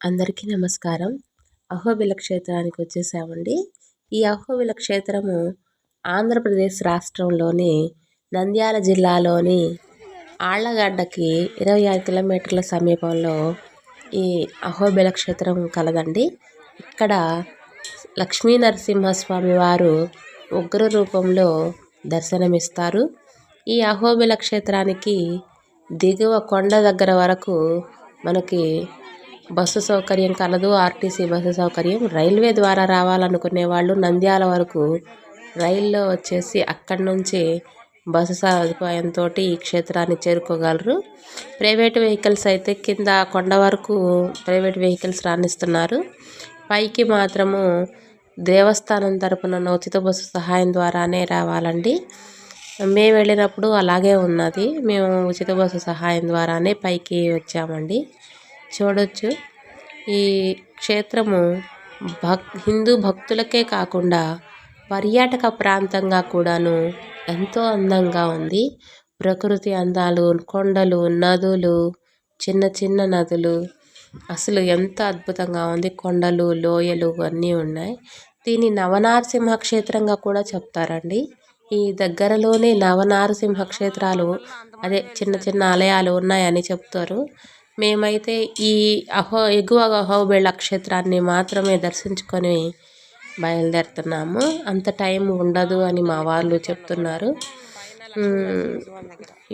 అందరికీ నమస్కారం. అహోబిల క్షేత్రానికి వచ్చేసామండి. ఈ అహోబిల క్షేత్రము ఆంధ్రప్రదేశ్ రాష్ట్రంలోని నంద్యాల జిల్లాలోని ఆళ్లగడ్డకి 26 కిలోమీటర్ల సమీపంలో ఈ అహోబిల క్షేత్రం కలదండి. ఇక్కడ లక్ష్మీ నరసింహస్వామి వారు ఉగ్ర రూపంలో దర్శనమిస్తారు. ఈ అహోబిల క్షేత్రానికి దిగువ కొండ దగ్గర వరకు మనకి బస్సు సౌకర్యం కలదు. ఆర్టీసీ బస్సు సౌకర్యం. రైల్వే ద్వారా రావాలనుకునే వాళ్ళు నంద్యాల వరకు రైల్లో వచ్చేసి అక్కడి నుంచి బస్సు సదుపాయంతో ఈ క్షేత్రాన్ని చేరుకోగలరు. ప్రైవేట్ వెహికల్స్ అయితే కింద కొండ వరకు ప్రైవేట్ వెహికల్స్ రాణిస్తున్నారు. పైకి మాత్రము దేవస్థానం తరపున ఉచిత బస్సు సహాయం ద్వారానే రావాలండి. మేము వెళ్ళినప్పుడు అలాగే ఉన్నది. మేము ఉచిత బస్సు సహాయం ద్వారానే పైకి వచ్చామండి. చూడొచ్చు, ఈ క్షేత్రము హిందూ భక్తులకే కాకుండా పర్యాటక ప్రాంతంగా కూడాను ఎంతో అందంగా ఉంది. ప్రకృతి అందాలు, కొండలు, నదులు, చిన్న చిన్న నదులు అసలు ఎంత అద్భుతంగా ఉంది. కొండలు, లోయలు అన్నీ ఉన్నాయి. దీన్ని నవనారసింహ క్షేత్రంగా కూడా చెప్తారండి. ఈ దగ్గరలోనే నవనారసింహ క్షేత్రాలు అదే చిన్న చిన్న ఆలయాలు ఉన్నాయని చెప్తారు. మేమైతే ఈ ఎగువ అహోబిల క్షేత్రాన్ని మాత్రమే దర్శించుకొని బయలుదేరుతున్నాము. అంత టైం ఉండదు అని మా వాళ్ళు చెప్తున్నారు.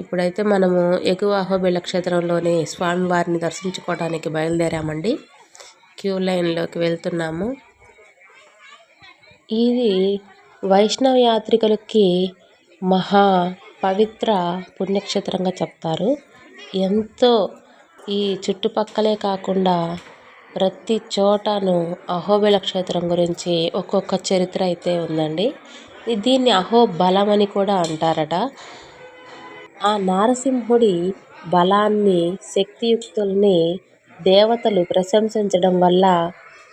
ఇప్పుడైతే మనము ఎగువ అహోబిల క్షేత్రంలోని స్వామివారిని దర్శించుకోవడానికి బయలుదేరామండి. క్యూ లైన్లోకి వెళ్తున్నాము. ఇది వైష్ణవ యాత్రికులకి మహా పవిత్ర పుణ్యక్షేత్రంగా చెప్తారు. ఎంతో ఈ చుట్టుపక్కలే కాకుండా ప్రతి చోటను అహోబిల క్షేత్రం గురించి ఒక్కొక్క చరిత్ర అయితే ఉందండి. దీన్ని అహోబలం అని కూడా అంటారట. ఆ నారసింహుడి బలాన్ని, శక్తియుక్తుల్ని దేవతలు ప్రశంసించడం వల్ల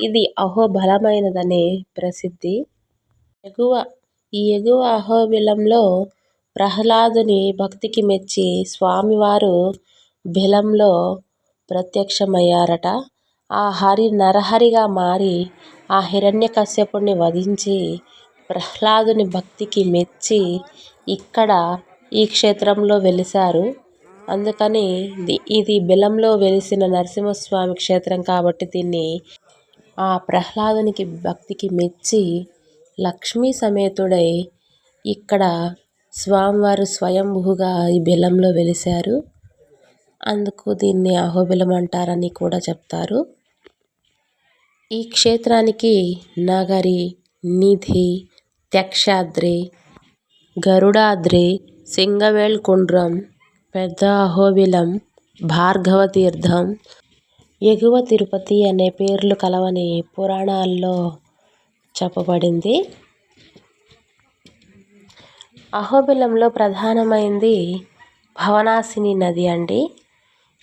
ఇది అహోబలమైనదని ప్రసిద్ధి. ఈ ఎగువ అహోబిలంలో ప్రహ్లాదుని భక్తికి మెచ్చి స్వామివారు బిలంలో ప్రత్యక్షమయ్యారట. ఆ హరి నరహరిగా మారి ఆ హిరణ్యకశ్యపుణ్ణి వధించి ప్రహ్లాదుని భక్తికి మెచ్చి ఇక్కడ ఈ క్షేత్రంలో వెలిశారు. అందుకని ఇది బిలంలో వెలిసిన నరసింహస్వామి క్షేత్రం కాబట్టి దీన్ని ఆ ప్రహ్లాదునికి భక్తికి మెచ్చి లక్ష్మీ సమేతుడై ఇక్కడ స్వామివారు స్వయంభూగా ఈ బిలంలో వెలిశారు. అందుకు దీన్ని అహోబిలం అంటారని కూడా చెప్తారు. ఈ క్షేత్రానికి నగరి, నిధి, దక్షాద్రి, గరుడాద్రి, సింగవేల్ కుండ్రం, పెద్ద అహోబిలం, భార్గవ తీర్థం, ఎగువ తిరుపతి అనే పేర్లు కలవని పురాణాల్లో చెప్పబడింది. అహోబిలంలో ప్రధానమైంది భవనాశిని నది అండి.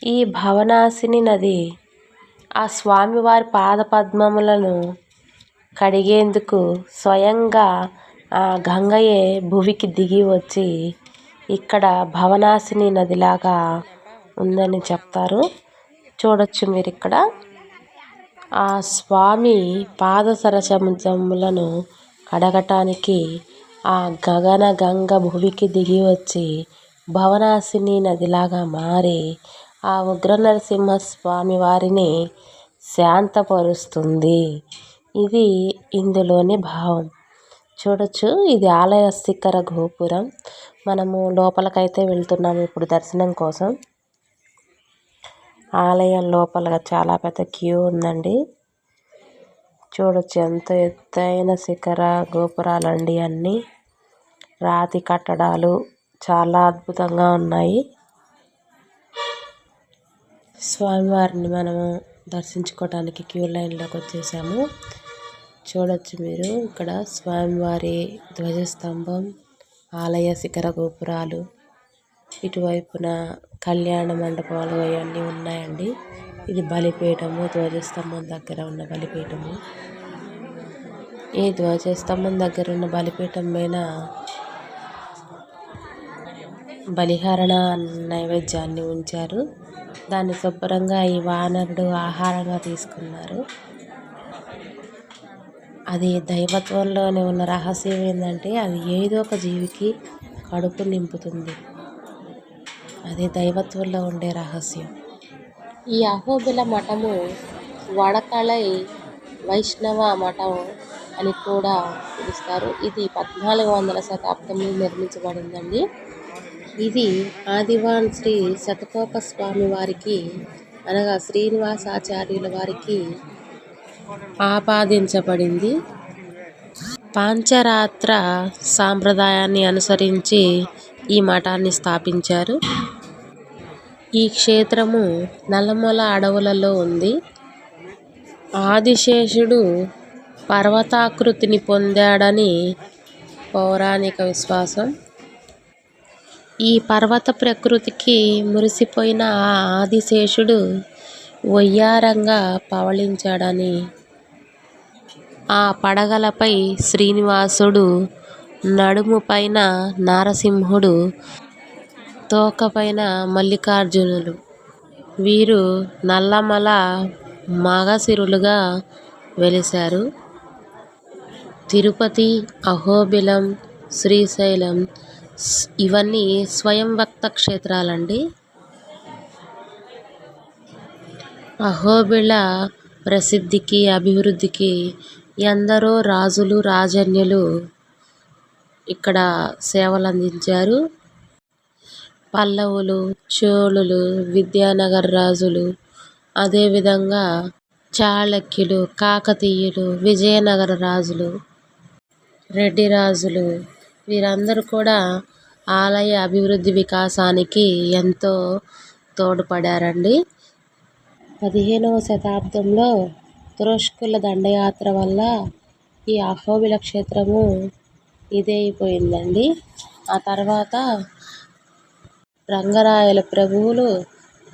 ఈ భవనాశిని నది ఆ స్వామివారి పాదపద్మములను కడిగేందుకు స్వయంగా ఆ గంగయే భువికి దిగి వచ్చి ఇక్కడ భవనాశిని నదిలాగా ఉందని చెప్తారు. చూడొచ్చు మీరు ఇక్కడ ఆ స్వామి పాద సరసములను కడగటానికి ఆ గగన గంగ భువికి దిగి వచ్చి భవనాశిని నదిలాగా మారి ఆ ఉగ్ర నరసింహ స్వామి వారిని శాంతపరుస్తుంది. ఇది ఇందులోని భావం. చూడొచ్చు, ఇది ఆలయ శిఖర గోపురం. మనము లోపలికైతే వెళ్తున్నాము ఇప్పుడు దర్శనం కోసం. ఆలయం లోపల చాలా పెద్ద క్యూ ఉందండి. చూడొచ్చు, ఎంత ఎత్తైన శిఖర గోపురాలండి. అన్నీ రాతి కట్టడాలు చాలా అద్భుతంగా ఉన్నాయి. స్వామివారిని మనము దర్శించుకోవడానికి క్యూ లైన్లోకి వచ్చేసాము. చూడొచ్చు మీరు ఇక్కడ స్వామివారి ధ్వజస్తంభం, ఆలయ శిఖర గోపురాలు, ఇటువైపున కళ్యాణ మండపాలు అవన్నీ ఉన్నాయండి. ఇది బలిపీఠము, ధ్వజస్తంభం దగ్గర ఉన్న బలిపీఠము. ఈ ధ్వజస్తంభం దగ్గర ఉన్న బలిపీఠం మీద బలిహరణ నైవేద్యాన్ని ఉంచారు. దాన్ని శుభ్రంగా ఈ వానరుడు ఆహారంగా తీసుకున్నారు. అది దైవత్వంలోనే ఉన్న రహస్యం ఏంటంటే అది ఏదో ఒక జీవికి కడుపు నింపుతుంది. అది దైవత్వంలో ఉండే రహస్యం. ఈ అహోబిల మఠము వడకళై వైష్ణవ మఠం అని కూడా పిలుస్తారు. ఇది 1400 శతాబ్దంలో నిర్మించబడిందండి. ఇది ఆదివాన్ శ్రీ శతకోప స్వామి వారికి అనగా శ్రీనివాసాచార్యుల వారికి ఆపాదించబడింది. పాంచరాత్ర సాంప్రదాయాన్ని అనుసరించి ఈ మఠాన్ని స్థాపించారు. ఈ క్షేత్రము నల్లమల అడవులలో ఉంది. ఆదిశేషుడు పర్వతాకృతిని పొందాడని పౌరాణిక విశ్వాసం. ఈ పర్వత ప్రకృతికి మురిసిపోయిన ఆ ఆదిశేషుడు వయ్యారంగా పవళించాడని, ఆ పడగలపై శ్రీనివాసుడు, నడుము పైన నారసింహుడు, తోకపైన మల్లికార్జునులు, వీరు నల్లమల మగసిరులుగా వెలిశారు. తిరుపతి, అహోబిలం, శ్రీశైలం ఇవన్నీ స్వయం వ్యక్త క్షేత్రాలండి. అహోబిల ప్రసిద్ధికి, అభివృద్ధికి ఎందరో రాజులు, రాజన్యులు ఇక్కడ సేవలు అందించారు. పల్లవులు, చోళులు, విద్యానగర రాజులు, అదేవిధంగా చాళక్యులు, కాకతీయులు, విజయనగర రాజులు, రెడ్డి రాజులు వీరందరూ కూడా ఆలయ అభివృద్ధి వికాసానికి ఎంతో తోడ్పడారండి. 15వ శతాబ్దంలో తురష్కుల దండయాత్ర వల్ల ఈ అహోబిల క్షేత్రము ఇదైపోయిందండి. ఆ తర్వాత రంగరాయల ప్రభువులు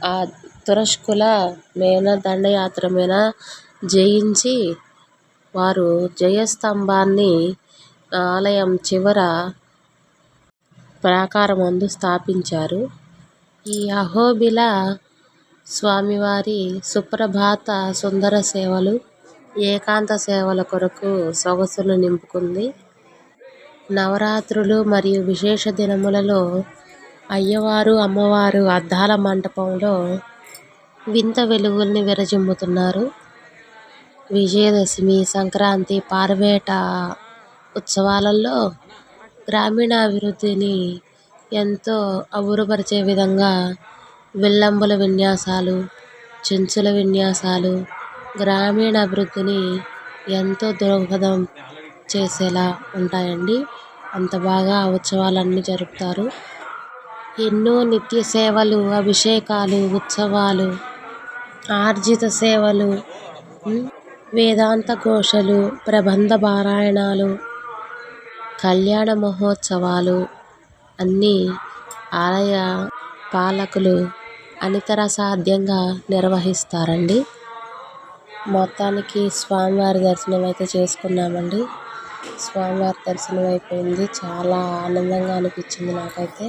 ఆ తురష్కుల దండయాత్ర మీద జయించి వారు జయస్తంభాన్ని ఆలయం చివర ప్రాకారమందు స్థాపించారు. ఈ అహోబిల స్వామివారి సుప్రభాత సుందర సేవలు, ఏకాంత సేవల కొరకు సొగసులు నింపుకుంది. నవరాత్రులు మరియు విశేష దినములలో అయ్యవారు, అమ్మవారు అద్దాల మంటపంలో వింత వెలుగుల్ని విరజిమ్ముతున్నారు. విజయదశమి, సంక్రాంతి, పార్వేట ఉత్సవాలలో గ్రామీణాభివృద్ధిని ఎంతో అబ్బురపరిచే విధంగా విల్లంబుల విన్యాసాలు, చెంచుల విన్యాసాలు గ్రామీణ అభివృద్ధిని ఎంతో దోహదం చేసేలా ఉంటాయండి. అంత బాగా ఆ ఉత్సవాలన్నీ జరుపుతారు. ఎన్నో నిత్య సేవలు, అభిషేకాలు, ఉత్సవాలు, ఆర్జిత సేవలు, వేదాంత ఘోషలు, ప్రబంధ పారాయణాలు, కళ్యాణ మహోత్సవాలు అన్నీ ఆలయ పాలకులు అనితర సాధ్యంగా నిర్వహిస్తారండి. మొత్తానికి స్వామివారి దర్శనం అయితే చేసుకున్నామండి. స్వామివారి దర్శనం అయిపోయింది. చాలా ఆనందంగా అనిపించింది నాకైతే.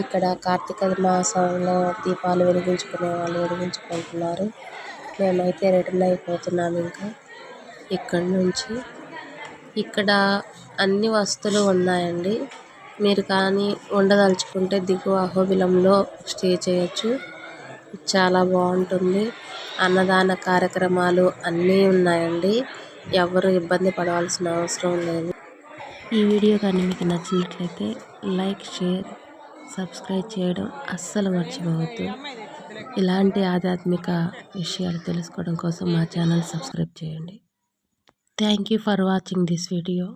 ఇక్కడ కార్తీక మాసంలో దీపాలు వెలిగించుకునే వాళ్ళు వెలిగించుకుంటున్నారు. మేమైతే రిటర్న్ అయిపోతున్నాము ఇంకా ఇక్కడి నుంచి. ఇక్కడ అన్ని వస్తువులు ఉన్నాయండి. మీరు కానీ ఉండదలుచుకుంటే దిగువ అహోబిలంలో స్టే చేయొచ్చు. చాలా బాగుంటుంది. అన్నదాన కార్యక్రమాలు అన్నీ ఉన్నాయండి. ఎవరు ఇబ్బంది పడవలసిన అవసరం లేదు. ఈ వీడియో కానీ మీకు నచ్చినట్లయితే లైక్, షేర్, సబ్స్క్రైబ్ చేయడం అస్సలు మర్చిపోవద్దు. ఇలాంటి ఆధ్యాత్మిక విషయాలు తెలుసుకోవడం కోసం మా ఛానల్ సబ్స్క్రైబ్ చేయండి. Thank you for watching this video.